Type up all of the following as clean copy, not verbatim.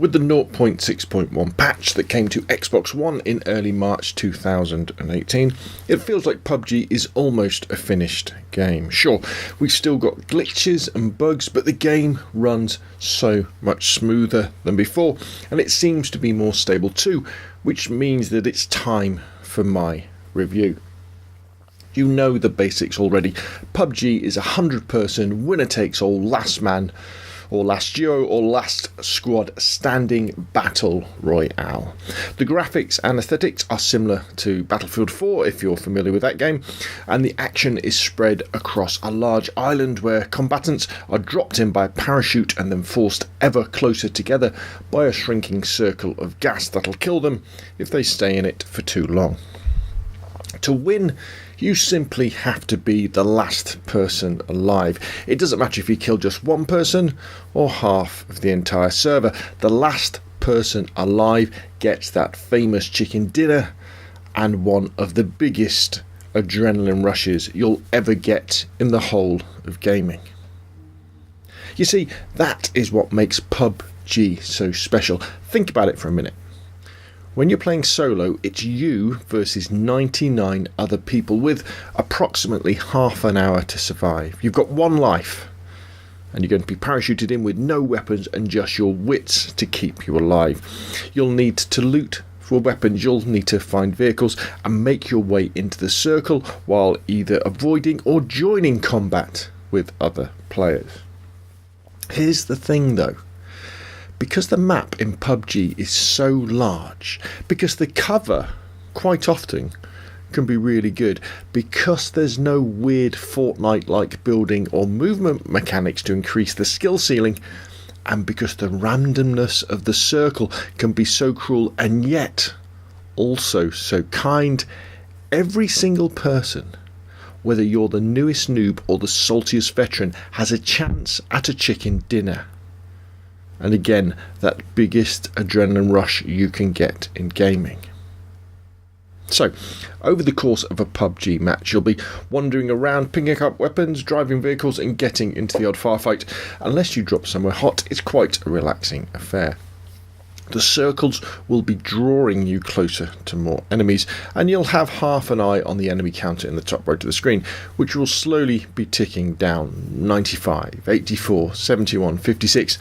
With the 0.6.1 patch that came to Xbox One in early March 2018, it feels like PUBG is almost a finished game. Sure, we've still got glitches and bugs, but the game runs so much smoother than before, and it seems to be more stable too, which means that it's time for my review. You know the basics already. PUBG is a 100-person winner-takes-all, last man or last duo or last squad standing battle royale. The graphics and aesthetics are similar to Battlefield 4 if you're familiar with that game, and the action is spread across a large island where combatants are dropped in by a parachute and then forced ever closer together by a shrinking circle of gas that'll kill them if they stay in it for too long. To win, you simply have to be the last person alive. It doesn't matter if you kill just one person or half of the entire server. The last person alive gets that famous chicken dinner and one of the biggest adrenaline rushes you'll ever get in the whole of gaming. You see, that is what makes PUBG so special. Think about it for a minute. When you're playing solo, it's you versus 99 other people with approximately half an hour to survive. You've got one life, and you're going to be parachuted in with no weapons and just your wits to keep you alive. You'll need to loot for weapons, you'll need to find vehicles and make your way into the circle while either avoiding or joining combat with other players. Here's the thing though. Because the map in PUBG is so large, because the cover quite often can be really good, because there's no weird Fortnite-like building or movement mechanics to increase the skill ceiling, and because the randomness of the circle can be so cruel and yet also so kind, every single person, whether you're the newest noob or the saltiest veteran, has a chance at a chicken dinner. And again, that biggest adrenaline rush you can get in gaming. So, over the course of a PUBG match, you'll be wandering around, picking up weapons, driving vehicles and getting into the odd firefight. Unless you drop somewhere hot, it's quite a relaxing affair. The circles will be drawing you closer to more enemies, and you'll have half an eye on the enemy counter in the top right of the screen, which will slowly be ticking down 95, 84, 71, 56,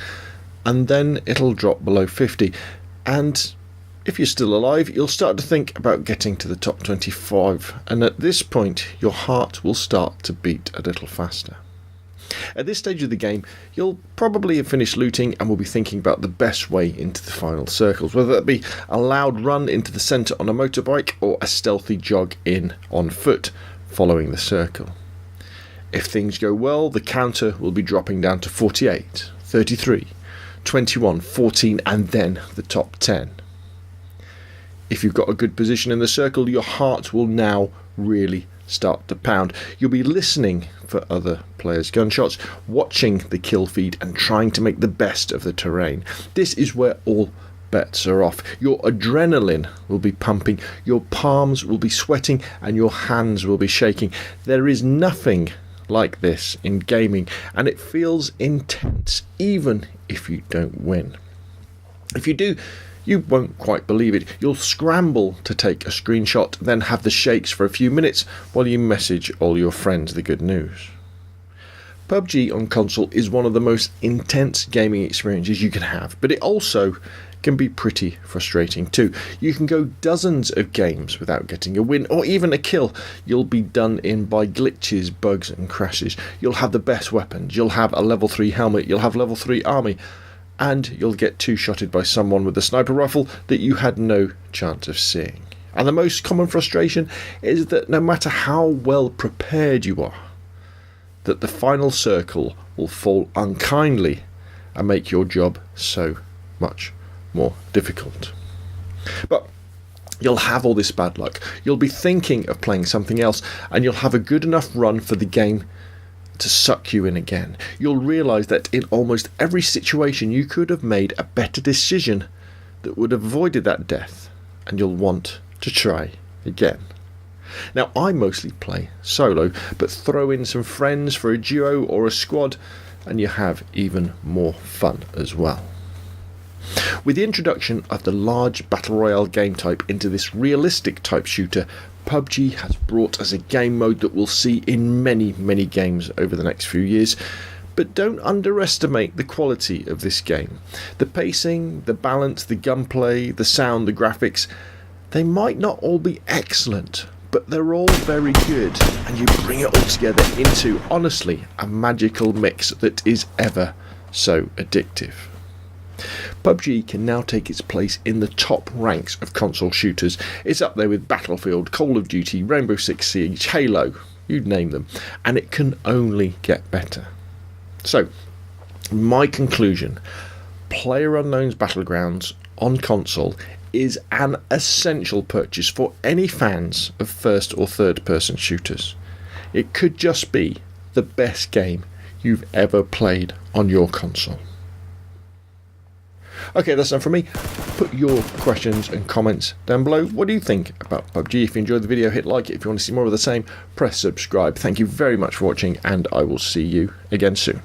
and then it'll drop below 50, and if you're still alive you'll start to think about getting to the top 25, and at this point your heart will start to beat a little faster. At this stage of the game you'll probably have finished looting and will be thinking about the best way into the final circles, whether that be a loud run into the centre on a motorbike or a stealthy jog in on foot following the circle. If things go well, the counter will be dropping down to 48, 33, 21, 14 and then the top 10. If you've got a good position in the circle, your heart will now really start to pound. You'll be listening for other players' gunshots, watching the kill feed and trying to make the best of the terrain. This is where all bets are off. Your adrenaline will be pumping, your palms will be sweating and your hands will be shaking. There is nothing like this in gaming, and it feels intense even if you don't win. If you do, you won't quite believe it. You'll scramble to take a screenshot, then have the shakes for a few minutes while you message all your friends the good news. PUBG on console is one of the most intense gaming experiences you can have, but it also can be pretty frustrating too. You can go dozens of games without getting a win or even a kill. You'll be done in by glitches, bugs and crashes. You'll have the best weapons, you'll have a level 3 helmet, you'll have level 3 army, and you'll get two-shotted by someone with a sniper rifle that you had no chance of seeing. And the most common frustration is that no matter how well prepared you are, that the final circle will fall unkindly and make your job so much more difficult. But you'll have all this bad luck. You'll be thinking of playing something else and you'll have a good enough run for the game to suck you in again. You'll realise that in almost every situation you could have made a better decision that would have avoided that death, and you'll want to try again. Now, I mostly play solo, but throw in some friends for a duo or a squad and you have even more fun as well. With the introduction of the large battle royale game type into this realistic type shooter, PUBG has brought us a game mode that we'll see in many games over the next few years. But don't underestimate the quality of this game. The pacing, the balance, the gunplay, the sound, the graphics, they might not all be excellent, but they're all very good, and you bring it all together into, honestly, a magical mix that is ever so addictive. PUBG can now take its place in the top ranks of console shooters. It's up there with Battlefield, Call of Duty, Rainbow Six Siege, Halo, you name them, and it can only get better. So, my conclusion, PlayerUnknown's Battlegrounds on console is an essential purchase for any fans of first or third person shooters. It could just be the best game you've ever played on your console. Okay, that's done from me. Put your questions and comments down below. What do you think about PUBG? If you enjoyed the video, hit like it. If you want to see more of the same, press subscribe. Thank you very much for watching, and I will see you again soon.